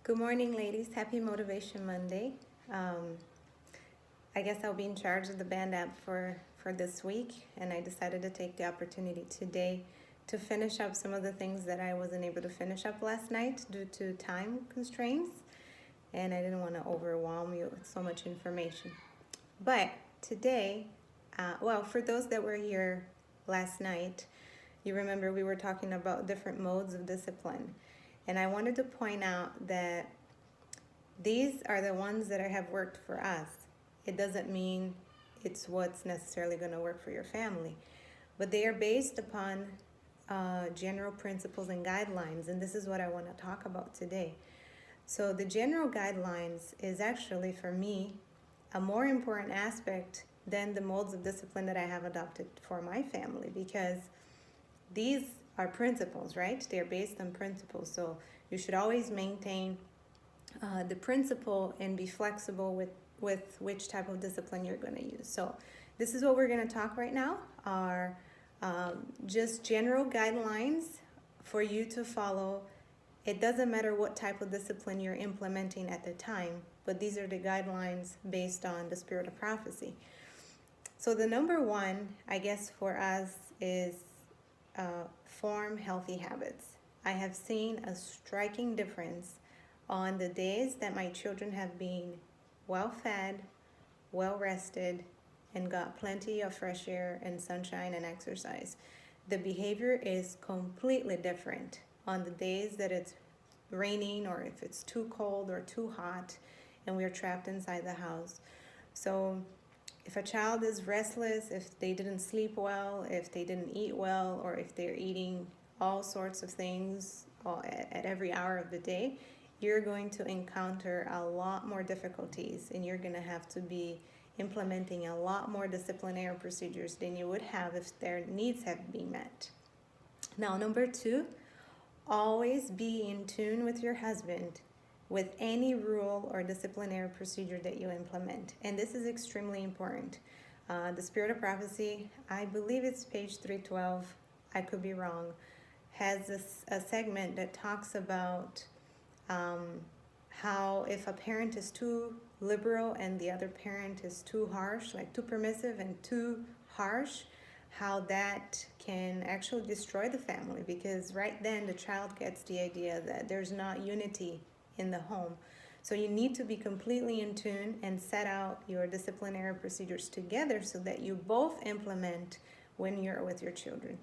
Good morning, ladies. Happy Motivation Monday. Um, I guess I'll be in charge of the band app for this week, and I decided to take the opportunity today to finish up some of the things that I wasn't able to finish up last night due to time constraints, and I didn't want to overwhelm you with so much information. But today, for those that were here last night, you remember we were talking about different modes of discipline. And I wanted to point out that these are the ones that have worked for us. It doesn't mean it's what's necessarily going to work for your family, but they are based upon general principles and guidelines. And this is what I want to talk about today. So, the general guidelines is actually, for me, a more important aspect than the modes of discipline that I have adopted for my family, because these are principles, right? They're based on principles. So you should always maintain the principle and be flexible with which type of discipline you're going to use. So this is what we're going to talk right now are just general guidelines for you to follow. It doesn't matter what type of discipline you're implementing at the time, but these are the guidelines based on the spirit of prophecy. So the number one, I guess, for us is form healthy habits. I have seen a striking difference on the days that my children have been well fed, well rested, and got plenty of fresh air and sunshine and exercise. The behavior is completely different on the days that it's raining or if it's too cold or too hot and we're trapped inside the house. So if a child is restless, if they didn't sleep well, if they didn't eat well, or if they're eating all sorts of things at every hour of the day, you're going to encounter a lot more difficulties and you're going to have to be implementing a lot more disciplinary procedures than you would have if their needs have been met. Now, number two, always be in tune with your husband with any rule or disciplinary procedure that you implement. And this is extremely important. The Spirit of Prophecy, I believe it's page 312, I could be wrong, has a segment that talks about how if a parent is too liberal and the other parent is too harsh, like too permissive and too harsh, how that can actually destroy the family, because right then the child gets the idea that there's not unity in the home. So you need to be completely in tune and set out your disciplinary procedures together so that you both implement when you're with your children.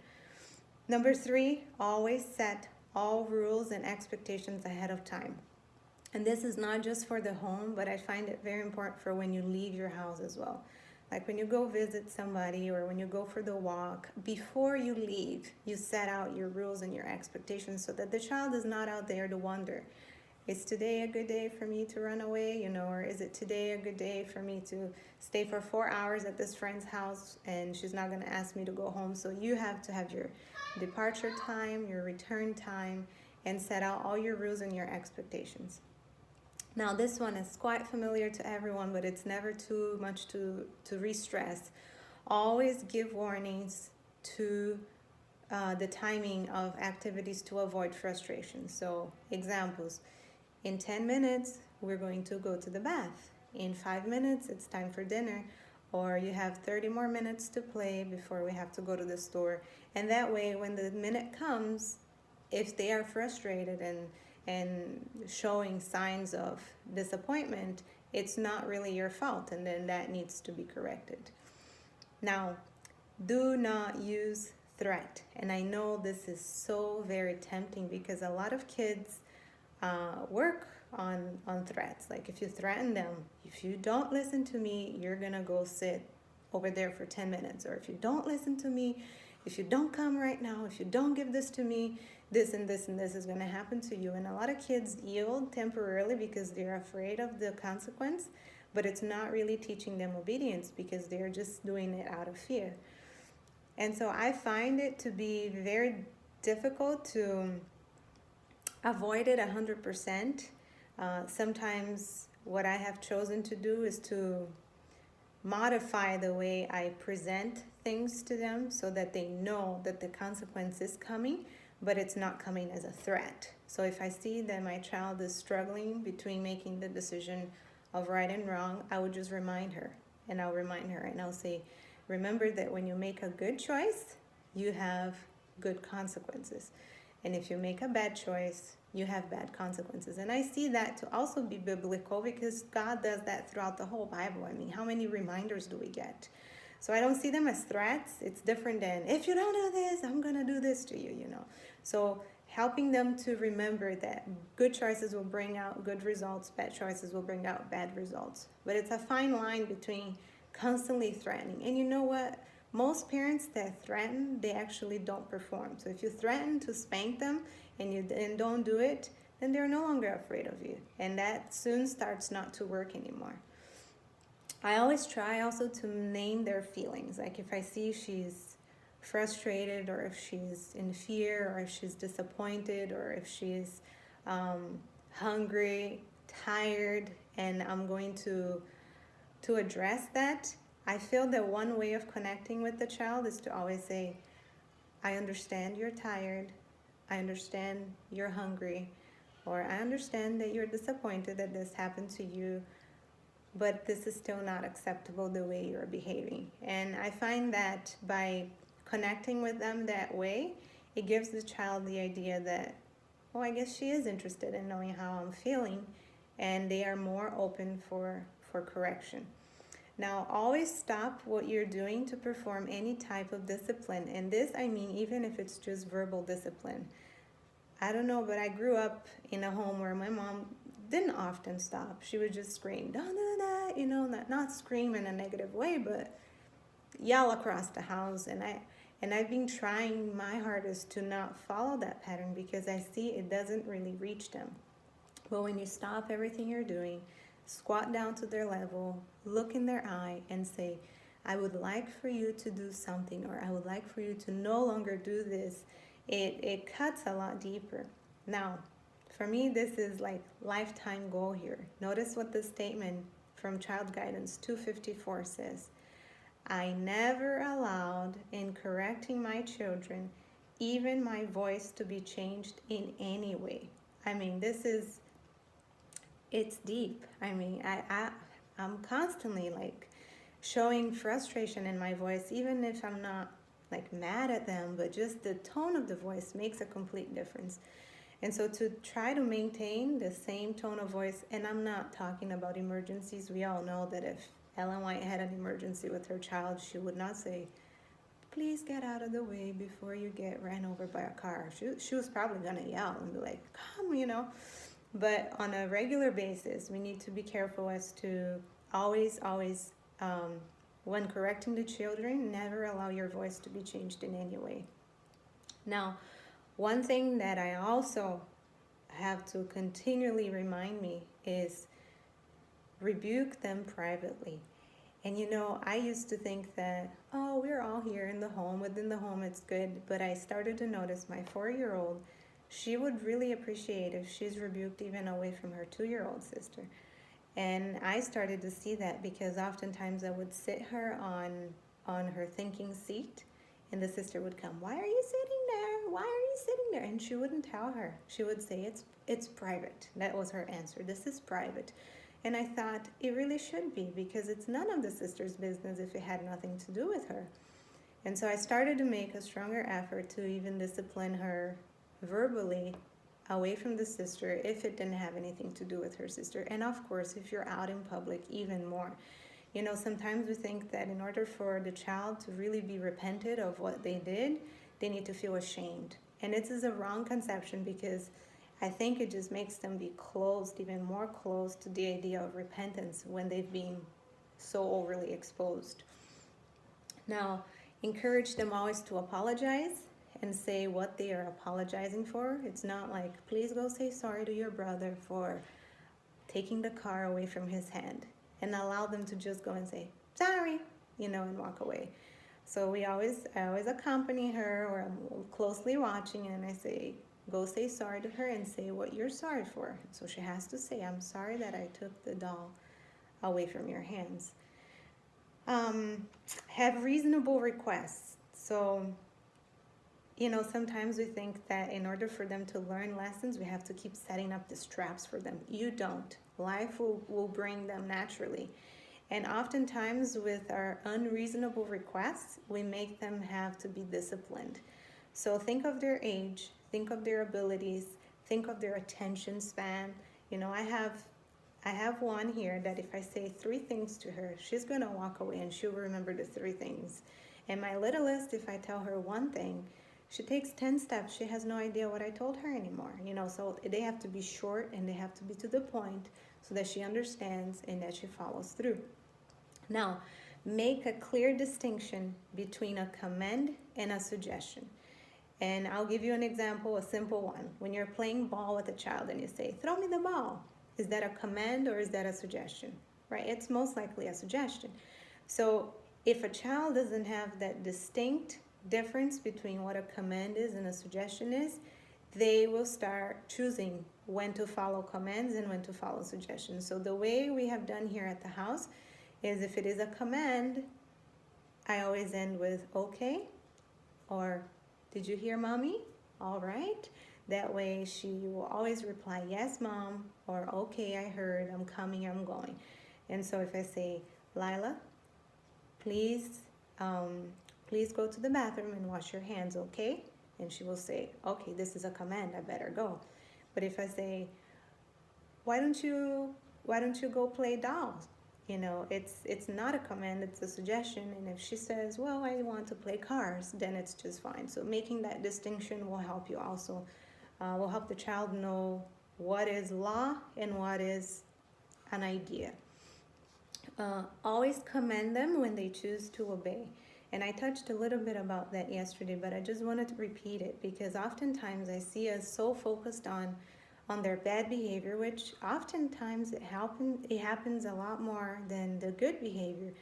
Number three, always set all rules and expectations ahead of time. And this is not just for the home, but I find it very important for when you leave your house as well. Like when you go visit somebody or when you go for the walk, before you leave, you set out your rules and your expectations so that the child is not out there to wonder, is today a good day for me to run away, or is it today a good day for me to stay for 4 hours at this friend's house and she's not going to ask me to go home? So you have to have your departure time, your return time, and set out all your rules and your expectations. Now, this one is quite familiar to everyone, but it's never too much to re-stress. Always give warnings to the timing of activities to avoid frustration. So, examples. In 10 minutes, we're going to go to the bath. In 5 minutes, it's time for dinner. Or you have 30 more minutes to play before we have to go to the store. And that way, when the minute comes, if they are frustrated and showing signs of disappointment, it's not really your fault, and then that needs to be corrected. Now, do not use threat. And I know this is so very tempting because a lot of kids work on threats. Like if you threaten them, if you don't listen to me, you're going to go sit over there for 10 minutes. Or if you don't listen to me, if you don't come right now, if you don't give this to me, this and this and this is going to happen to you. And a lot of kids yield temporarily because they're afraid of the consequence, but it's not really teaching them obedience because they're just doing it out of fear. And so I find it to be very difficult to avoid it 100%. Sometimes what I have chosen to do is to modify the way I present things to them so that they know that the consequence is coming, but it's not coming as a threat. So if I see that my child is struggling between making the decision of right and wrong, I would just remind her. And I'll remind her and I'll say, remember that when you make a good choice, you have good consequences. And if you make a bad choice, you have bad consequences. And I see that to also be biblical because God does that throughout the whole Bible. I mean, how many reminders do we get? So I don't see them as threats. It's different than, if you don't do this, I'm going to do this to you, you know. So helping them to remember that good choices will bring out good results, bad choices will bring out bad results. But it's a fine line between constantly threatening. And you know what? Most parents that threaten, they actually don't perform. So if you threaten to spank them and don't do it, then they're no longer afraid of you. And that soon starts not to work anymore. I always try also to name their feelings. Like if I see she's frustrated or if she's in fear or if she's disappointed or if she's hungry, tired, and I'm going to address that, I feel that one way of connecting with the child is to always say, I understand you're tired, I understand you're hungry, or I understand that you're disappointed that this happened to you, but this is still not acceptable the way you're behaving. And I find that by connecting with them that way, it gives the child the idea that, oh, I guess she is interested in knowing how I'm feeling, and they are more open for correction. Now, always stop what you're doing to perform any type of discipline. And this, I mean, even if it's just verbal discipline. I don't know, but I grew up in a home where my mom didn't often stop. She would just scream, don't do that, you know, not scream in a negative way, but yell across the house. And I've been trying my hardest to not follow that pattern because I see it doesn't really reach them. But when you stop everything you're doing, squat down to their level, look in their eye and say, I would like for you to do something, or I would like for you to no longer do this, it cuts a lot deeper. Now, for me, this is like lifetime goal here. Notice what the statement from Child Guidance 254 says. I never allowed in correcting my children, even my voice to be changed in any way. I mean, it's deep. I mean, I'm constantly like showing frustration in my voice, even if I'm not like mad at them, but just the tone of the voice makes a complete difference. And so to try to maintain the same tone of voice, and I'm not talking about emergencies. We all know that if Ellen White had an emergency with her child, she would not say, please get out of the way before you get ran over by a car. She was probably going to yell and be like, come, you know. But on a regular basis, we need to be careful as to always, when correcting the children, never allow your voice to be changed in any way. Now, one thing that I also have to continually remind me is rebuke them privately. And you know, I used to think that, oh, we're all here in the home, within the home, it's good. But I started to notice my 4-year-old, she would really appreciate if she's rebuked even away from her 2-year-old sister. And I started to see that because oftentimes I would sit her on her thinking seat, and the sister would come, why are you sitting there? Why are you sitting there? And she wouldn't tell her. She would say, it's private. That was her answer. This is private. And I thought it really should be, because it's none of the sister's business if it had nothing to do with her. And so I started to make a stronger effort to even discipline her verbally away from the sister if it didn't have anything to do with her sister. And of course, if you're out in public, even more. You know, sometimes we think that in order for the child to really be repentant of what they did, they need to feel ashamed. And this is a wrong conception, because I think it just makes them be closed, even more closed to the idea of repentance when they've been so overly exposed. Now, encourage them always to apologize and say what they are apologizing for. It's not like, please go say sorry to your brother for taking the car away from his hand, and allow them to just go and say, sorry, you know, and walk away. So I always accompany her, or I'm closely watching, and I say, go say sorry to her and say what you're sorry for. So she has to say, I'm sorry that I took the doll away from your hands. Have reasonable requests. So sometimes we think that in order for them to learn lessons, we have to keep setting up these traps for them. You don't. Life will bring them naturally. And oftentimes, with our unreasonable requests, we make them have to be disciplined. So think of their age, think of their abilities, think of their attention span. I have one here that if I say 3 things to her, she's gonna walk away and she'll remember the 3 things. And my littlest, if I tell her one thing, she takes 10 steps. She has no idea what I told her anymore. So they have to be short and they have to be to the point so that she understands and that she follows through. Now, make a clear distinction between a command and a suggestion. And I'll give you an example, a simple one. When you're playing ball with a child and you say, throw me the ball, is that a command or is that a suggestion? Right? It's most likely a suggestion. So if a child doesn't have that distinct difference between what a command is and a suggestion is, they will start choosing when to follow commands and when to follow suggestions. So the way we have done here at the house is if it is a command, I always end with okay, or did you hear mommy? All right. That way she will always reply, yes, mom, or okay, I heard, I'm coming, I'm going. And so if I say, Lila, please go to the bathroom and wash your hands, okay? And she will say, okay, this is a command, I better go. But if I say, why don't you go play dolls? It's not a command, it's a suggestion. And if she says, well, I want to play cars, then it's just fine. So making that distinction will help you also. Will help the child know what is law and what is an idea. Always commend them when they choose to obey. And I touched a little bit about that yesterday, but I just wanted to repeat it because oftentimes I see us so focused on their bad behavior, which oftentimes it happens a lot more than the good behavior.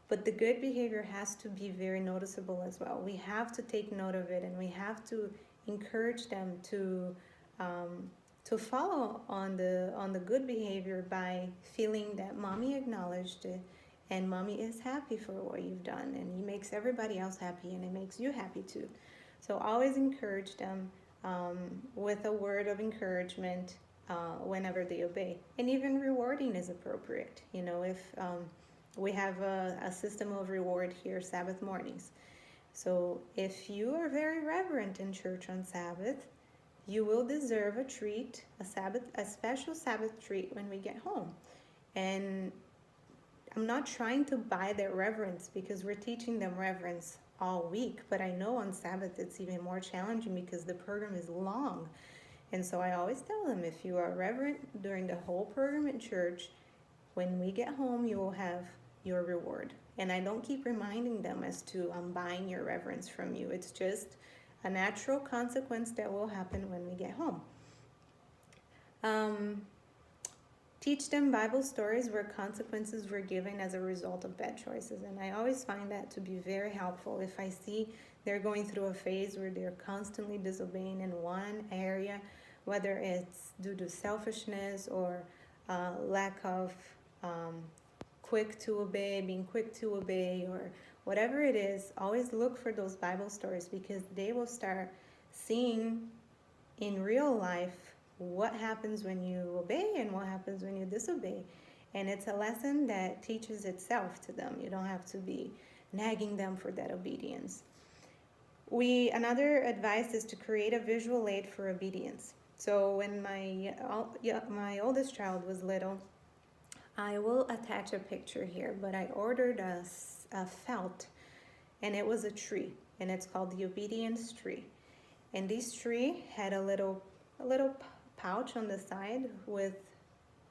But the good behavior has to be very noticeable as well. We have to take note of it, and we have to encourage them to follow on the good behavior by feeling that mommy acknowledged it and mommy is happy for what you've done, and it makes everybody else happy and it makes you happy too. So always encourage them with a word of encouragement whenever they obey. And even rewarding is appropriate. If we have a system of reward here Sabbath mornings. So if you are very reverent in church on Sabbath, you will deserve a treat, a special Sabbath treat when we get home. And I'm not trying to buy their reverence because we're teaching them reverence all week, but I know on Sabbath it's even more challenging because the program is long. And so I always tell them, if you are reverent during the whole program at church, when we get home you will have your reward. And I don't keep reminding them as to I'm buying your reverence from you. It's just a natural consequence that will happen when we get home. Teach them Bible stories where consequences were given as a result of bad choices. And I always find that to be very helpful. If I see they're going through a phase where they're constantly disobeying in one area, whether it's due to selfishness or lack of being quick to obey, or whatever it is, always look for those Bible stories because they will start seeing in real life what happens when you obey and what happens when you disobey. And it's a lesson that teaches itself to them. You don't have to be nagging them for that obedience. Another advice is to create a visual aid for obedience. So when my oldest child was little, I will attach a picture here, but I ordered a felt, and it was a tree, and it's called the obedience tree. And this tree had a little pouch on the side with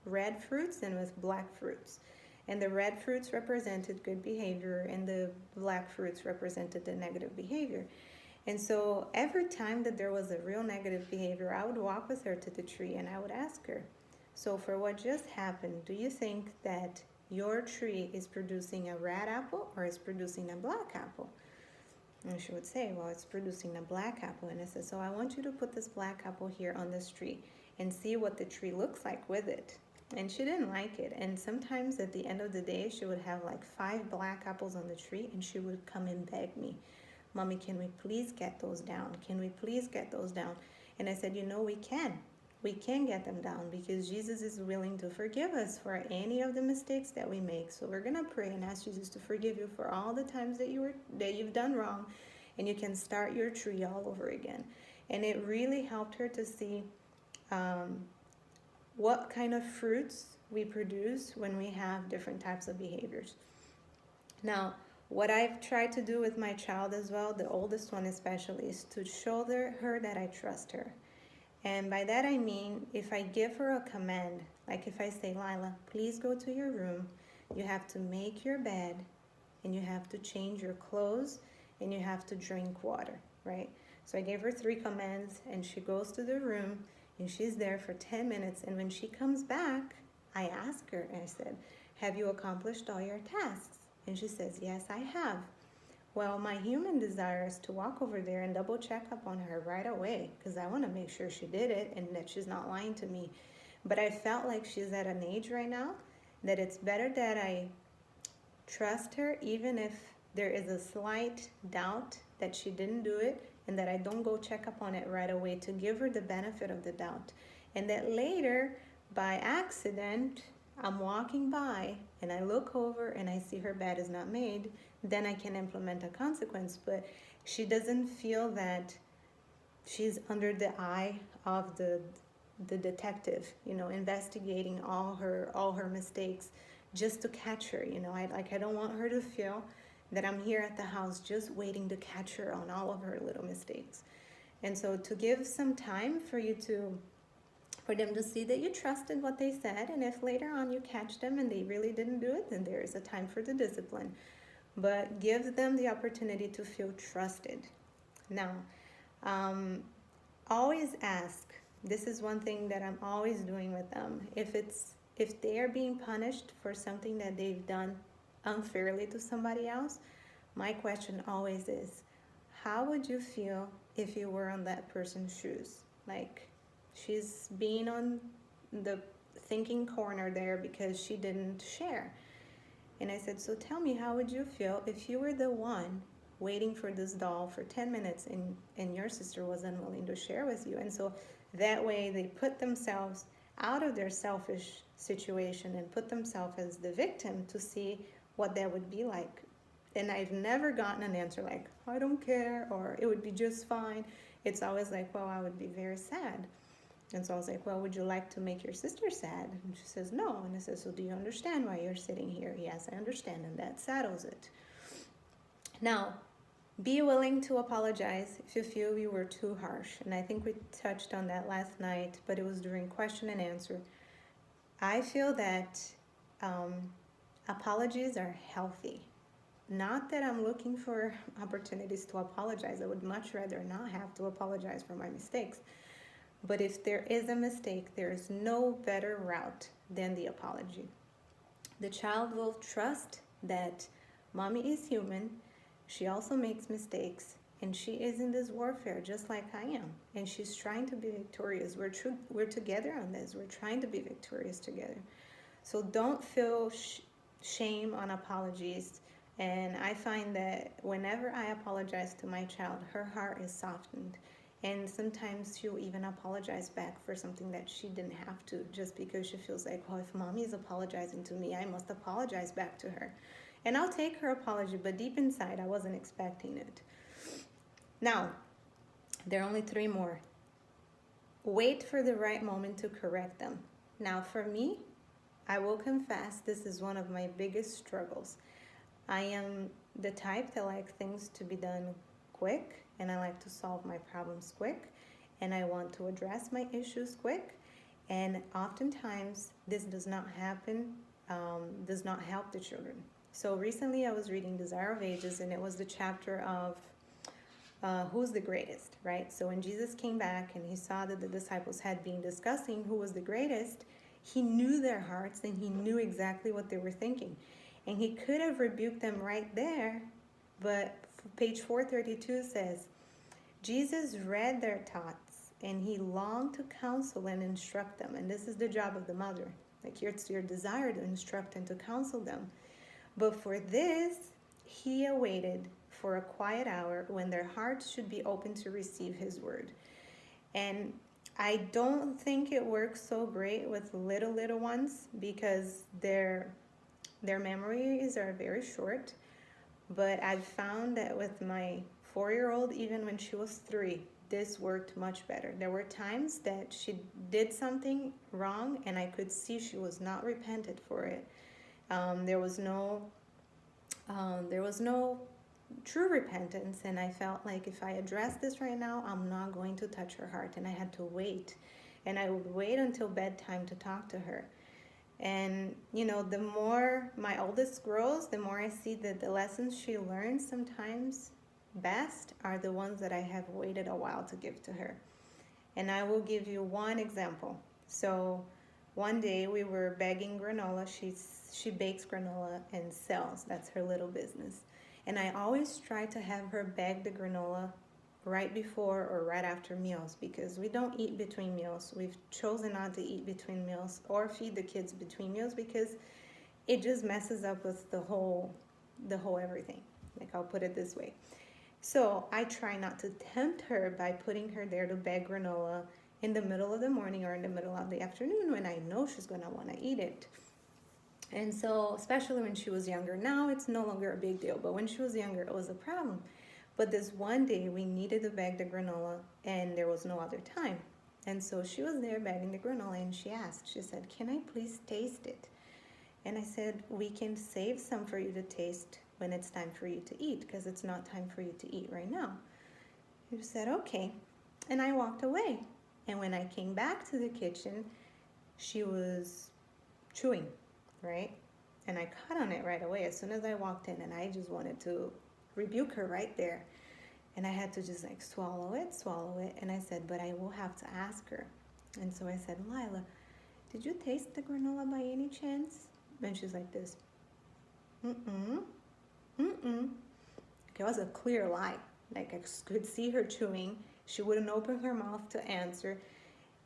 red fruits and with black fruits. And the red fruits represented good behavior and the black fruits represented the negative behavior. And so every time that there was a real negative behavior, I would walk with her to the tree and I would ask her, so for what just happened, do you think that your tree is producing a red apple or is producing a black apple? And she would say, well, it's producing a black apple. And I said, so I want you to put this black apple here on this tree and see what the tree looks like with it. And she didn't like it. And sometimes at the end of the day, she would have like 5 black apples on the tree and she would come and beg me, Mommy, can we please get those down? Can we please get those down? And I said, we can. We can get them down because Jesus is willing to forgive us for any of the mistakes that we make. So we're going to pray and ask Jesus to forgive you for all the times that you've done wrong, and you can start your tree all over again. And it really helped her to see what kind of fruits we produce when we have different types of behaviors. Now, what I've tried to do with my child as well, the oldest one especially, is to show her that I trust her. And by that I mean, if I give her a command, like if I say, Lila, please go to your room, you have to make your bed, and you have to change your clothes, and you have to drink water, right? So I gave her 3 commands, and she goes to the room, and she's there for 10 minutes. And when she comes back, I ask her, and I said, have you accomplished all your tasks? And she says, yes, I have. Well, my human desire is to walk over there and double check up on her right away because I want to make sure she did it and that she's not lying to me. But I felt like she's at an age right now that it's better that I trust her even if there is a slight doubt that she didn't do it, and that I don't go check up on it right away, to give her the benefit of the doubt. And that later, by accident, I'm walking by and I look over and I see her bed is not made, then I can implement a consequence. But she doesn't feel that she's under the eye of the detective, investigating all her mistakes just to catch her. I don't want her to feel that I'm here at the house just waiting to catch her on all of her little mistakes. And so to give some time for them to see that you trusted what they said, and if later on you catch them and they really didn't do it, then there is a time for the discipline. But give them the opportunity to feel trusted. Now, always ask. This is one thing that I'm always doing with them. If they are being punished for something that they've done unfairly to somebody else, my question always is, how would you feel if you were on that person's shoes? Like, she's being on the thinking corner there because she didn't share. And I said, so tell me, how would you feel if you were the one waiting for this doll for 10 minutes and your sister was unwilling to share with you? And so that way they put themselves out of their selfish situation and put themselves as the victim to see what that would be like. And I've never gotten an answer like, I don't care, or it would be just fine. It's always like, well, I would be very sad. And so I was like, well, would you like to make your sister sad? And she says, no. And I said, so do you understand why you're sitting here? Yes, I understand. And that settles it. Now, be willing to apologize if you feel you were too harsh. And I think we touched on that last night, but it was during question and answer. I feel that apologies are healthy. Not that I'm looking for opportunities to apologize. I would much rather not have to apologize for my mistakes. But if there is a mistake, there is no better route than the apology. The child will trust that mommy is human. She also makes mistakes, and she is in this warfare just like I am. And she's trying to be victorious. We're together on this. We're trying to be victorious together. So don't feel shame on apologies. And I find that whenever I apologize to my child, her heart is softened. And sometimes she'll even apologize back for something that she didn't have to, just because she feels like, well, if mommy is apologizing to me, I must apologize back to her. And I'll take her apology, but deep inside, I wasn't expecting it. Now, there are only 3 more. Wait for the right moment to correct them. Now, for me, I will confess, this is one of my biggest struggles. I am the type that like things to be done quick, and I like to solve my problems quick, and I want to address my issues quick. And oftentimes, this does not happen, does not help the children. So recently I was reading Desire of Ages, and it was the chapter of who's the greatest, right? So when Jesus came back and he saw that the disciples had been discussing who was the greatest, he knew their hearts and he knew exactly what they were thinking. And he could have rebuked them right there, but page 432 says, Jesus read their thoughts and he longed to counsel and instruct them. And this is the job of the mother. Like, it's your desire to instruct and to counsel them. But for this, he awaited for a quiet hour when their hearts should be open to receive His word. And I don't think it works so great with little ones because their memories are very short. But I've found that with my 4-year-old, even when she was 3, this worked much better. There were times that she did something wrong and I could see she was not repented for it. There was no true repentance, and I felt like if I address this right now, I'm not going to touch her heart, and I had to wait. And I would wait until bedtime to talk to her. And the more my oldest grows, the more I see that the lessons she learns sometimes best are the ones that I have waited a while to give to her. And I will give you one example. So one day we were bagging granola. She bakes granola and sells. That's her little business. And I always try to have her bag the granola right before or right after meals because we don't eat between meals. We've chosen not to eat between meals or feed the kids between meals because it just messes up with the whole everything. Like, I'll put it this way. So I try not to tempt her by putting her there to bag granola in the middle of the morning or in the middle of the afternoon when I know she's going to want to eat it. And so, especially when she was younger, now it's no longer a big deal, but when she was younger, it was a problem. But this one day, we needed to bag the granola, and there was no other time. And so she was there bagging the granola, and she asked, she said, "Can I please taste it?" And I said, "We can save some for you to taste when it's time for you to eat, because it's not time for you to eat right now." She said, "Okay." And I walked away. And when I came back to the kitchen, she was chewing, right? And I caught on it right away as soon as I walked in, and I just wanted to rebuke her right there. And I had to just like swallow it. And I said, "But I will have to ask her." And so I said, "Lila, did you taste the granola by any chance?" And she's like this. It was a clear lie. Like, I could see her chewing. She wouldn't open her mouth to answer.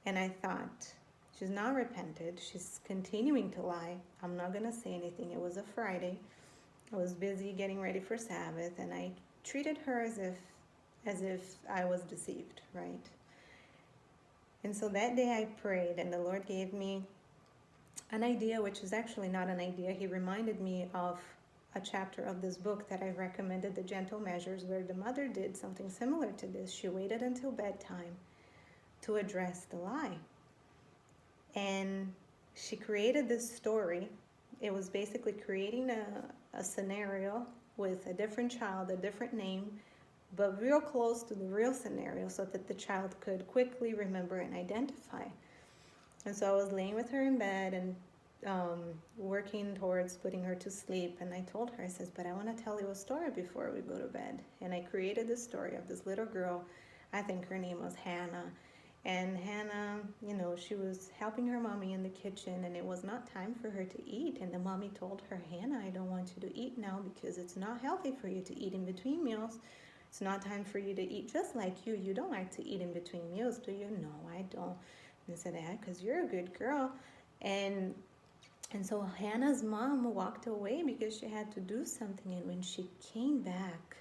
And I thought, she's not repented. She's continuing to lie. I'm not going to say anything. It was a Friday. I was busy getting ready for Sabbath, and I treated her as if I was deceived, right? And so that day I prayed, and the Lord gave me an idea, which is actually not an idea. He reminded me of a chapter of this book that I recommended, The Gentle Measures, where the mother did something similar to this. She waited until bedtime to address the lie. And she created this story. It was basically creating a scenario with a different child, a different name, but real close to the real scenario so that the child could quickly remember and identify. And so I was laying with her in bed and working towards putting her to sleep. And I told her, I says, "But I want to tell you a story before we go to bed." And I created this story of this little girl. I think her name was Hannah. And Hannah, she was helping her mommy in the kitchen, and it was not time for her to eat. And the mommy told her, "Hannah, I don't want you to eat now because it's not healthy for you to eat in between meals. It's not time for you to eat just like you. You don't like to eat in between meals, do you?" "No, I don't." And I said, "Yeah, because you're a good girl." And so Hannah's mom walked away because she had to do something. And when she came back,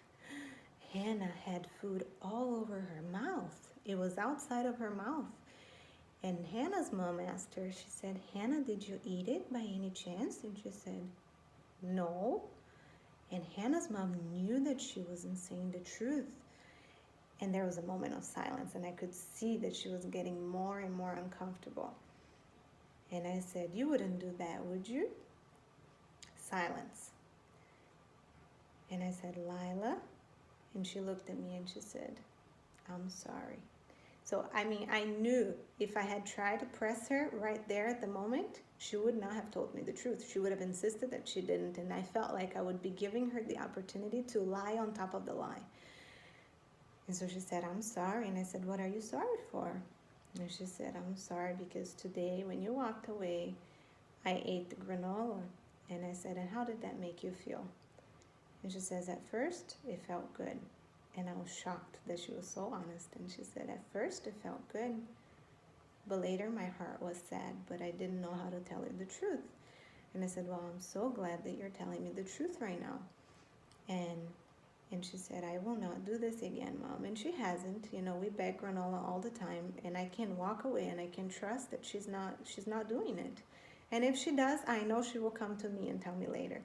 Hannah had food all over her mouth. It was outside of her mouth. And Hannah's mom asked her, she said, "Hannah, did you eat it by any chance?" And she said, "No." And Hannah's mom knew that she wasn't saying the truth. And there was a moment of silence, and I could see that she was getting more and more uncomfortable. And I said, "You wouldn't do that, would you?" Silence. And I said, "Lila?" And she looked at me and she said, "I'm sorry." So, I knew if I had tried to press her right there at the moment, she would not have told me the truth. She would have insisted that she didn't, and I felt like I would be giving her the opportunity to lie on top of the lie. And so she said, "I'm sorry." And I said, "What are you sorry for?" And she said, "I'm sorry because today when you walked away, I ate the granola." And I said, "And how did that make you feel?" And she says, "At first, it felt good." And I was shocked that she was so honest. And she said, "At first, it felt good. But later, my heart was sad, but I didn't know how to tell her the truth." And I said, "Well, I'm so glad that you're telling me the truth right now." And And she said, I will not do this again, Mom. And she hasn't. We beg granola all the time, and I can walk away and I can trust that she's not doing it. And if she does, I know she will come to me and tell me later.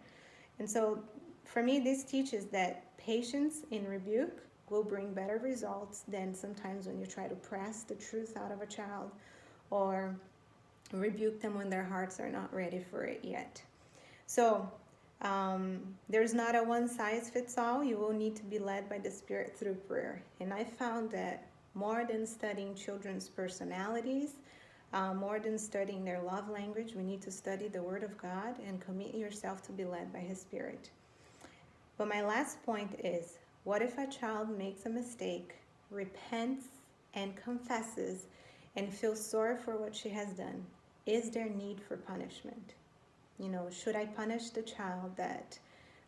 And so for me, this teaches that patience in rebuke will bring better results than sometimes when you try to press the truth out of a child or rebuke them when their hearts are not ready for it yet. So there's not a one size fits all. You will need to be led by the Spirit through prayer. And I found that more than studying children's personalities, more than studying their love language, we need to study the Word of God and commit yourself to be led by His Spirit. But my last point is, what if a child makes a mistake, repents and confesses, and feels sorry for what she has done? Is there need for punishment? Should I punish the child that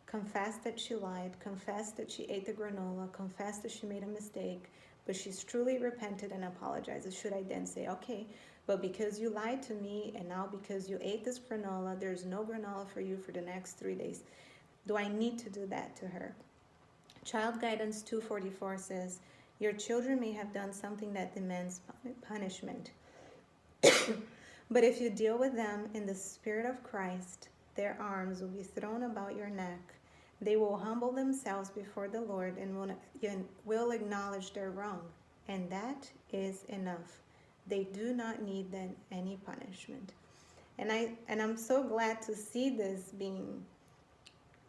confessed that she lied, confessed that she ate the granola, confessed that she made a mistake, but she's truly repented and apologizes? Should I then say, okay, but because you lied to me and now because you ate this granola, there's no granola for you for the next 3 days? Do I need to do that to her? Child Guidance 244 says, your children may have done something that demands punishment. But if you deal with them in the Spirit of Christ, their arms will be thrown about your neck. They will humble themselves before the Lord and will acknowledge their wrong. And that is enough. They do not need then any punishment. And I'm so glad to see this being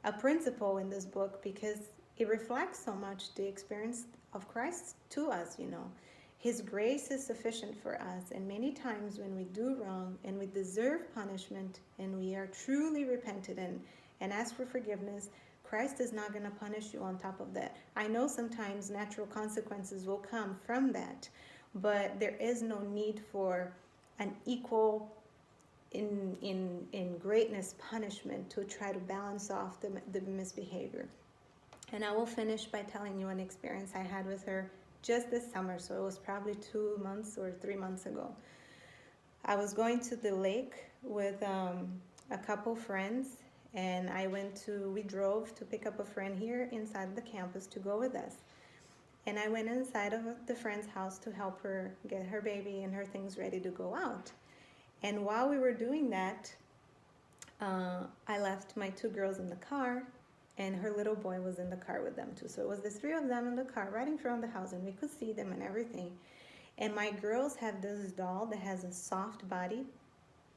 a principle in this book, because it reflects so much the experience of Christ to us. His grace is sufficient for us, and many times when we do wrong and we deserve punishment and we are truly repentant and ask for forgiveness, Christ is not going to punish you on top of that. I know sometimes natural consequences will come from that, but there is no need for an equal in greatness punishment to try to balance off the misbehavior. And I will finish by telling you an experience I had with her just this summer. So it was probably 2 months or 3 months ago. I was going to the lake with a couple friends, and we drove to pick up a friend here inside the campus to go with us. And I went inside of the friend's house to help her get her baby and her things ready to go out. And while we were doing that, I left my 2 girls in the car, and her little boy was in the car with them too. So it was the 3 of them in the car right in front of the house, and we could see them and everything. And my girls have this doll that has a soft body,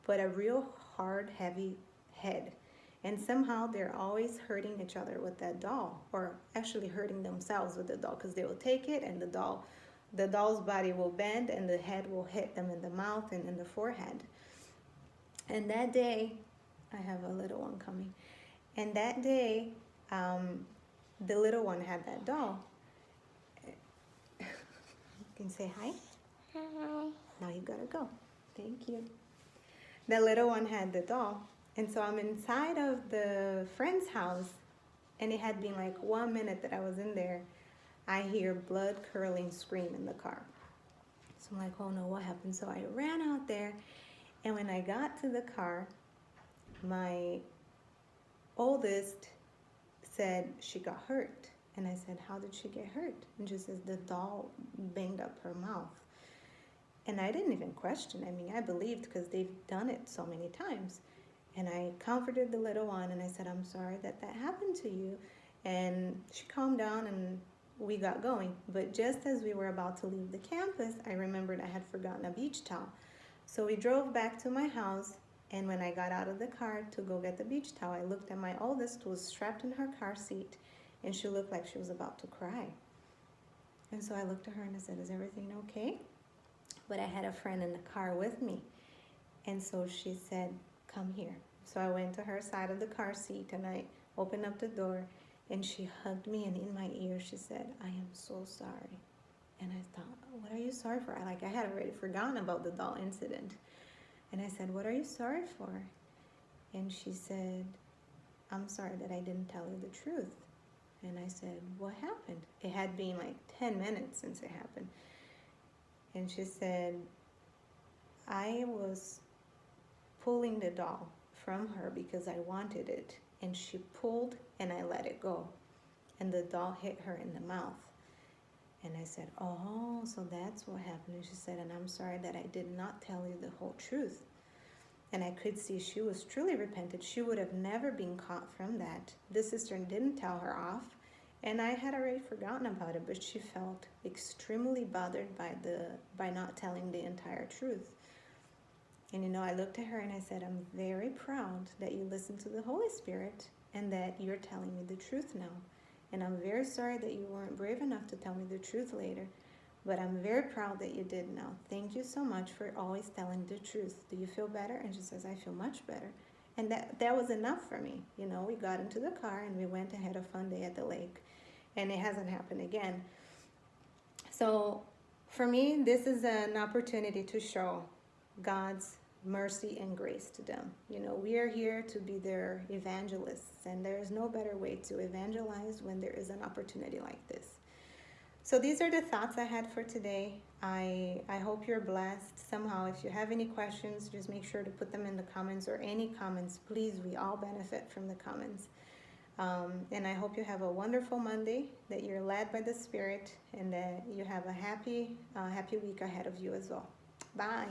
but a real hard, heavy head. And somehow they're always hurting each other with that doll, or actually hurting themselves with the doll, because they will take it and the doll's body will bend and the head will hit them in the mouth and in the forehead. And that day, I have a little one coming. And that day, the little one had that doll. You can say hi. Hi. Now you gotta go. Thank you. The little one had the doll. And so I'm inside of the friend's house, and it had been like 1 minute that I was in there. I hear blood curdling scream in the car. So I'm like, oh no, what happened? So I ran out there, and when I got to the car, my oldest said she got hurt. And I said, how did she get hurt? And she says, the doll banged up her mouth. And I didn't even question. I believed, because they've done it so many times. And I comforted the little one, and I said, I'm sorry that happened to you. And she calmed down, and we got going. But just as we were about to leave the campus, I remembered I had forgotten a beach towel. So we drove back to my house, and when I got out of the car to go get the beach towel, I looked at my oldest, who was strapped in her car seat, and she looked like she was about to cry. And so I looked at her and I said, is everything okay? But I had a friend in the car with me. And so she said, come here. So I went to her side of the car seat, and I opened up the door, and she hugged me, and in my ear she said, I am so sorry. And I thought, what are you sorry for? I had already forgotten about the doll incident. And I said, what are you sorry for? And she said, I'm sorry that I didn't tell you the truth. And I said, what happened? It had been like 10 minutes since it happened. And she said, I was pulling the doll from her because I wanted it. And she pulled, and I let it go. and the doll hit her in the mouth. And I said, oh, so that's what happened. And she said, and I'm sorry that I did not tell you the whole truth. And I could see she was truly repentant. She would have never been caught from that. The sister didn't tell her off. And I had already forgotten about it, but she felt extremely bothered by not telling the entire truth. And I looked at her and I said, I'm very proud that you listened to the Holy Spirit and that you're telling me the truth now. And I'm very sorry that you weren't brave enough to tell me the truth later, but I'm very proud that you did now. Thank you so much for always telling the truth. Do you feel better? And she says, I feel much better. And that was enough for me. We got into the car and we went and had a fun day at the lake. And it hasn't happened again. So for me, this is an opportunity to show God's mercy and grace to them. We are here to be their evangelists, and there is no better way to evangelize when there is an opportunity like this. So these are the thoughts I had for today. I hope you're blessed somehow. If you have any questions, just make sure to put them in the comments, or any comments. Please, we all benefit from the comments. And I hope you have a wonderful Monday, that you're led by the Spirit, and that you have a happy week ahead of you as well. Bye.